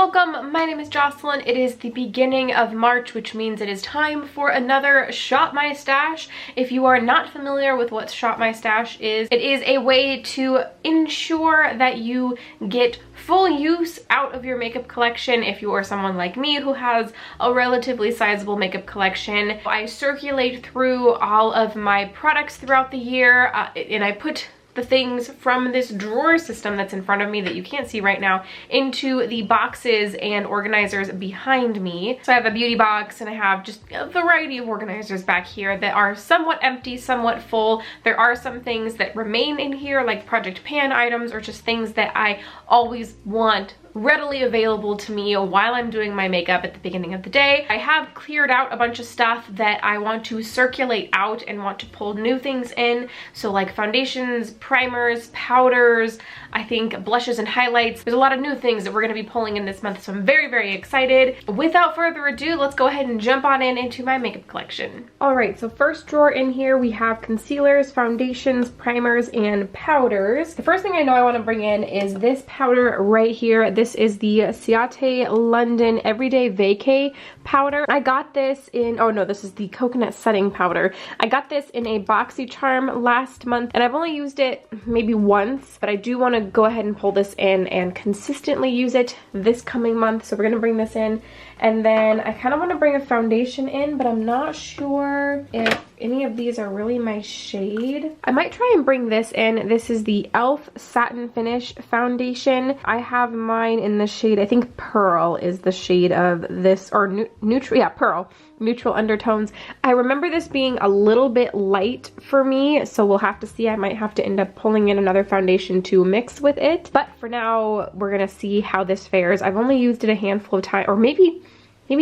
welcome. My name is Jocelyn. It is the beginning of March, which means it is time for another Shop My Stash. If you are not familiar with what Shop My Stash is, it is a way to ensure that you get full use out of your makeup collection. If you are someone like me who has a relatively sizable makeup collection, I circulate through all of my products throughout the year, and I put the things from this drawer system that's in front of me that you can't see right now into the boxes and organizers behind me. So I have a beauty box and I have just a variety of organizers back here that are somewhat empty, somewhat full. There are some things that remain in here, like Project Pan items, or just things that I always want readily available to me while I'm doing my makeup at the beginning of the day. I have cleared out a bunch of stuff that I want to circulate out and want to pull new things in. So like foundations, primers, powders, I think blushes and highlights. There's a lot of new things that we're going to be pulling in this month, so I'm very, very excited. Without further ado, let's go ahead and jump on into my makeup collection. All right, so first drawer in here, we have concealers, foundations, primers, and powders. The first thing I know I want to bring in is this powder right here. This is the Ciate London Everyday Vacay powder. I got this in, oh no, this is the coconut setting powder. I got this in a BoxyCharm last month, and I've only used it maybe once, but I do want to go ahead and pull this in and consistently use it this coming month. So we're going to bring this in, and then I kind of want to bring a foundation in, but I'm not sure if any of these are really my shade. I might try and bring this in. This is the e.l.f. Satin Finish Foundation. I have mine in the shade, I think Pearl is the shade of this, or neutral, yeah, Pearl. Neutral undertones. I remember this being a little bit light for me, so we'll have to see. I might have to end up pulling in another foundation to mix with it, but for now we're gonna see how this fares. I've only used it a handful of times, or maybe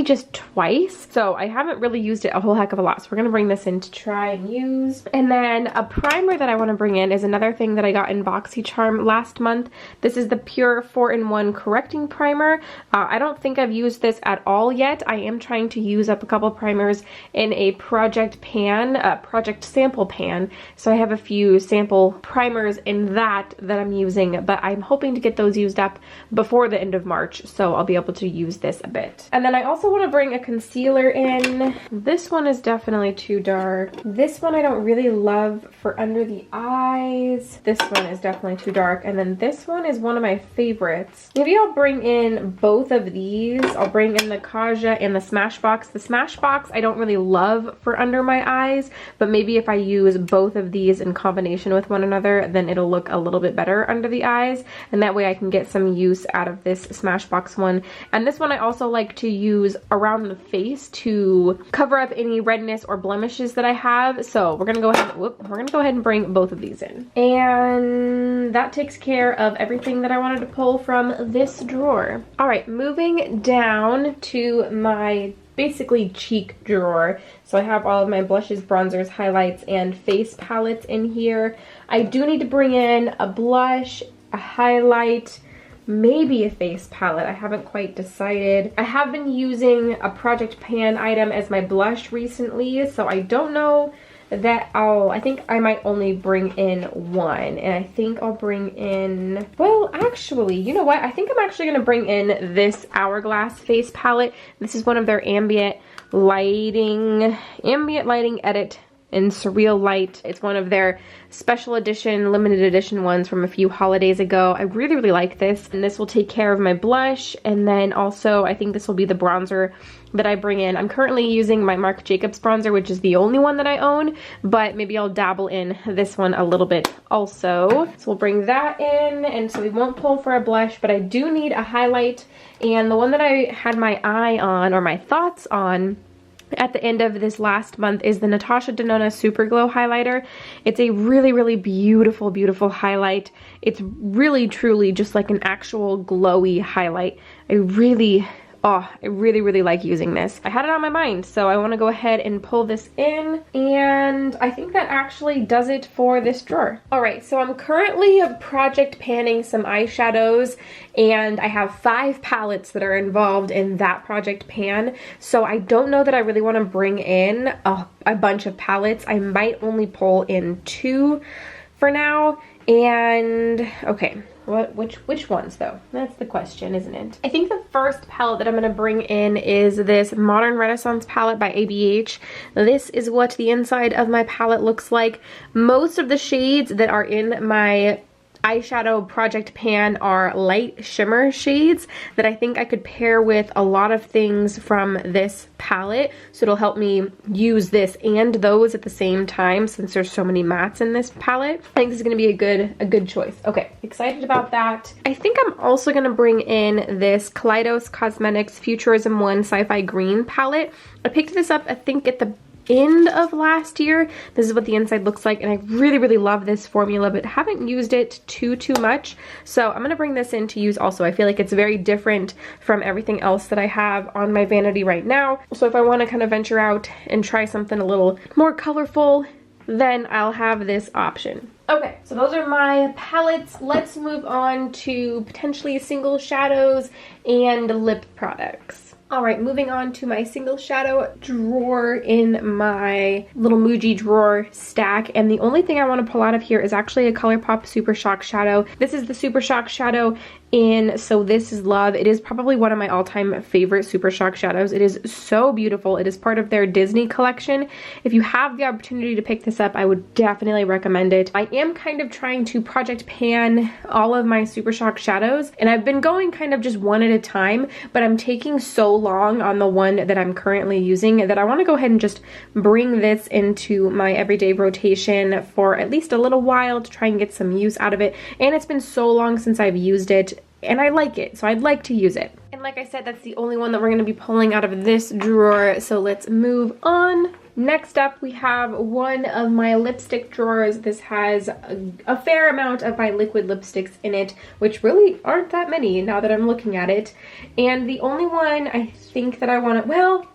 just twice, so I haven't really used it a whole heck of a lot. So we're gonna bring this in to try and use. And then a primer that I want to bring in is another thing that I got in BoxyCharm last month. This is the Pure 4-in-1 Correcting Primer. I don't think I've used this at all yet. I am trying to use up a couple primers in a project sample pan. So I have a few sample primers in that I'm using, but I'm hoping to get those used up before the end of March, so I'll be able to use this a bit. And then I also want to bring a concealer in. This one is definitely too dark. This one I don't really love for under the eyes. This one is definitely too dark. And then this one is one of my favorites. Maybe I'll bring in both of these. I'll bring in the Kaja and the Smashbox. The Smashbox I don't really love for under my eyes, but maybe if I use both of these in combination with one another, then it'll look a little bit better under the eyes. And that way I can get some use out of this Smashbox one. And this one I also like to use around the face to cover up any redness or blemishes that I have. So we're gonna go ahead and bring both of these in. And that takes care of everything that I wanted to pull from this drawer. All right, moving down to my basically cheek drawer. So I have all of my blushes, bronzers, highlights, and face palettes in here. I do need to bring in a blush, a highlight, maybe a face palette. I haven't quite decided. I have been using a Project Pan item as my blush recently, so I don't know that I think I might only bring in one, and I think I'll bring in, well, actually, you know what? I think I'm actually gonna bring in this Hourglass face palette. This is one of their ambient lighting edit in Surreal Light. It's one of their special edition, limited edition ones from a few holidays ago. I really, really like this, and this will take care of my blush, and then also I think this will be the bronzer that I bring in. I'm currently using my Marc Jacobs bronzer, which is the only one that I own, but maybe I'll dabble in this one a little bit also. So we'll bring that in, and so we won't pull for a blush, but I do need a highlight, and the one that I had my eye on, or my thoughts on, at the end of this last month is the Natasha Denona Super Glow highlighter. It's a really, really beautiful, beautiful highlight. It's really, truly just like an actual glowy highlight. I really, really like using this. I had it on my mind, so I want to go ahead and pull this in, and I think that actually does it for this drawer. All right, so I'm currently project panning some eyeshadows, and I have 5 palettes that are involved in that project pan, so I don't know that I really want to bring in a bunch of palettes. I might only pull in 2 for now, and okay. Which ones though? That's the question, isn't it? I think the first palette that I'm going to bring in is this Modern Renaissance palette by ABH. This is what the inside of my palette looks like. Most of the shades that are in my eyeshadow project pan are light shimmer shades that I think I could pair with a lot of things from this palette, so it'll help me use this and those at the same time since there's so many mattes in this palette. I think this is going to be a good choice. Okay, excited about that. I think I'm also going to bring in this Kaleidos Cosmetics Futurism 1 Sci-Fi Green palette. I picked this up I think at the end of last year. This is what the inside looks like, and I really love this formula, but haven't used it too much, so I'm gonna bring this in to use also. I feel like it's very different from everything else that I have on my vanity right now, so if I want to kind of venture out and try something a little more colorful, then I'll have this option. Okay, so those are my palettes. Let's move on to potentially single shadows and lip products. Alright, moving on to my single shadow drawer in my little Muji drawer stack. And the only thing I want to pull out of here is actually a ColourPop Super Shock shadow. This is the Super Shock shadow in So This Is Love. It is probably one of my all-time favorite Super Shock shadows. It is so beautiful. It is part of their Disney collection. If you have the opportunity to pick this up, I would definitely recommend it. I am kind of trying to project pan all of my Super Shock shadows, and I've been going kind of just one at a time, but I'm taking so long on the one that I'm currently using that I want to go ahead and just bring this into my everyday rotation for at least a little while to try and get some use out of it. And it's been so long since I've used it, and I like it, so I'd like to use it. And like I said, that's the only one that we're going to be pulling out of this drawer, so let's move on. Next up, we have one of my lipstick drawers. This has a fair amount of my liquid lipsticks in it, which really aren't that many now that I'm looking at it. And the only one I think that I want to, well,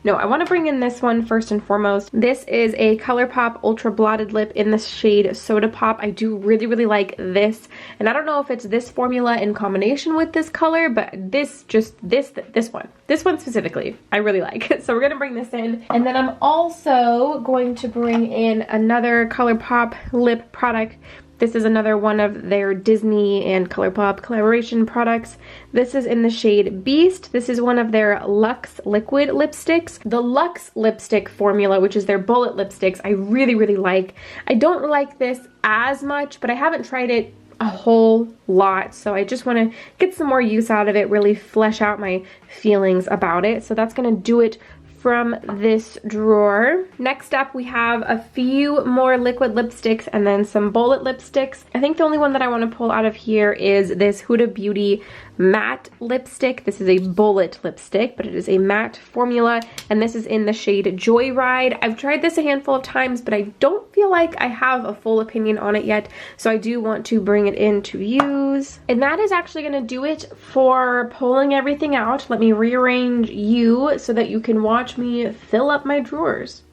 no, I want to bring in this one first and foremost. This is a ColourPop Ultra Blotted Lip in the shade Soda Pop. I do really like this, and I don't know if it's this formula in combination with this color, but this one specifically I really like. So we're gonna bring this in, and then I'm also going to bring in another ColourPop lip product. This is another one of their Disney and ColourPop collaboration products. This is in the shade Beast. This is one of their Luxe liquid lipsticks. The Luxe lipstick formula, which is their bullet lipsticks, I really like. I don't like this as much, but I haven't tried it a whole lot, so I just want to get some more use out of it, really flesh out my feelings about it. So that's gonna do it from this drawer. Next up, we have a few more liquid lipsticks and then some bullet lipsticks. I think the only one that I want to pull out of here is this Huda Beauty matte lipstick. This is a bullet lipstick, but it is a matte formula, and this is in the shade Joyride. I've tried this a handful of times, but I don't feel like I have a full opinion on it yet, so I do want to bring it in to use. And that is actually going to do it for pulling everything out. Let me rearrange you so that you can watch me fill up my drawers.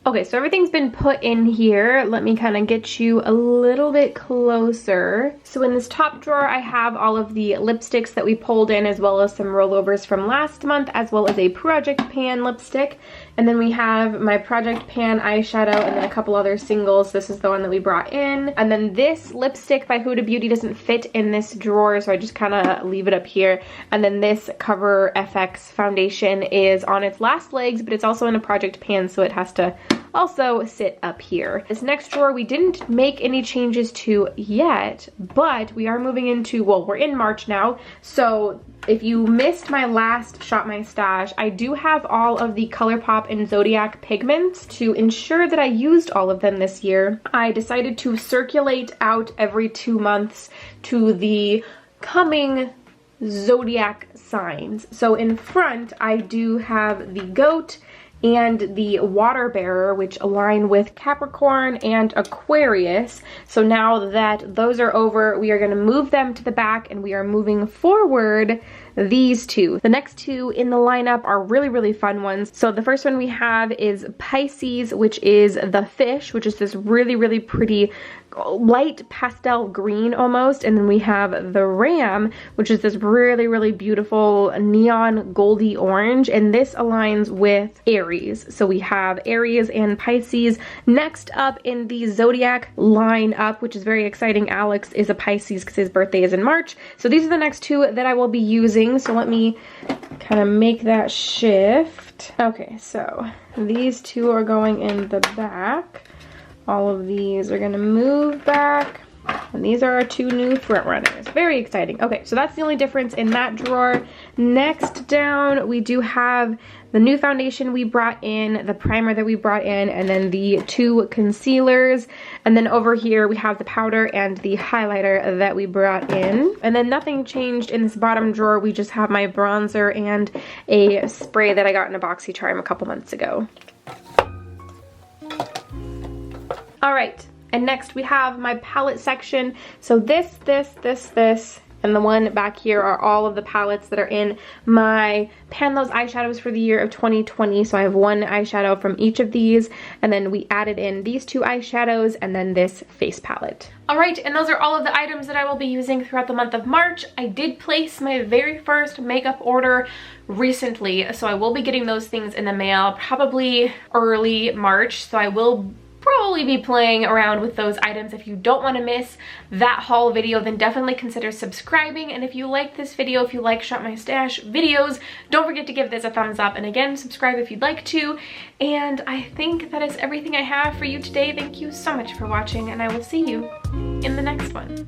Okay, so everything's been put in here. Let me kind of get you a little bit closer. So in this top drawer, I have all of the lipsticks that we pulled in, as well as some rollovers from last month, as well as a Project Pan lipstick. And then we have my Project Pan eyeshadow and then a couple other singles. This is the one that we brought in. And then this lipstick by Huda Beauty doesn't fit in this drawer, so I just kind of leave it up here. And then this Cover FX foundation is on its last legs, but it's also in a Project Pan, so it has to also sit up here. This next drawer we didn't make any changes to yet, but we are moving into, well, we're in March now, so if you missed my last Shop My Stash, I do have all of the ColourPop and Zodiac pigments. To ensure that I used all of them this year, I decided to circulate out every 2 months to the coming Zodiac signs. So in front, I do have the Goat and the Water Bearer, which align with Capricorn and Aquarius. So now that those are over, we are going to move them to the back, and we are moving forward these two. The next two in the lineup are really, really fun ones. So the first one we have is Pisces, which is the fish, which is this really, really pretty light pastel green almost. And then we have the ram, which is this really, really beautiful neon goldy orange. And this aligns with Aries. So we have Aries and Pisces. Next up in the zodiac lineup, which is very exciting, Alex is a Pisces because his birthday is in March. So these are the next two that I will be using. So let me kind of make that shift. Okay, so these two are going in the back. All of these are gonna move back. And these are our two new front runners. Very exciting. Okay, so that's the only difference in that drawer. Next down, we do have the new foundation we brought in, the primer that we brought in, and then the two concealers. And then over here, we have the powder and the highlighter that we brought in. And then nothing changed in this bottom drawer. We just have my bronzer and a spray that I got in a BoxyCharm a couple months ago. All right, and next we have my palette section. So this, and the one back here are all of the palettes that are in my Pan Those eyeshadows for the year of 2020. So I have one eyeshadow from each of these, and then we added in these two eyeshadows and then this face palette. All right, and those are all of the items that I will be using throughout the month of March. I did place my very first makeup order recently, so I will be getting those things in the mail probably early March. So I will probably be playing around with those items. If you don't want to miss that haul video, then definitely consider subscribing. And if you like this video, if you like Shop My Stash videos, don't forget to give this a thumbs up. And again, subscribe if you'd like to. And I think that is everything I have for you today. Thank you so much for watching, and I will see you in the next one.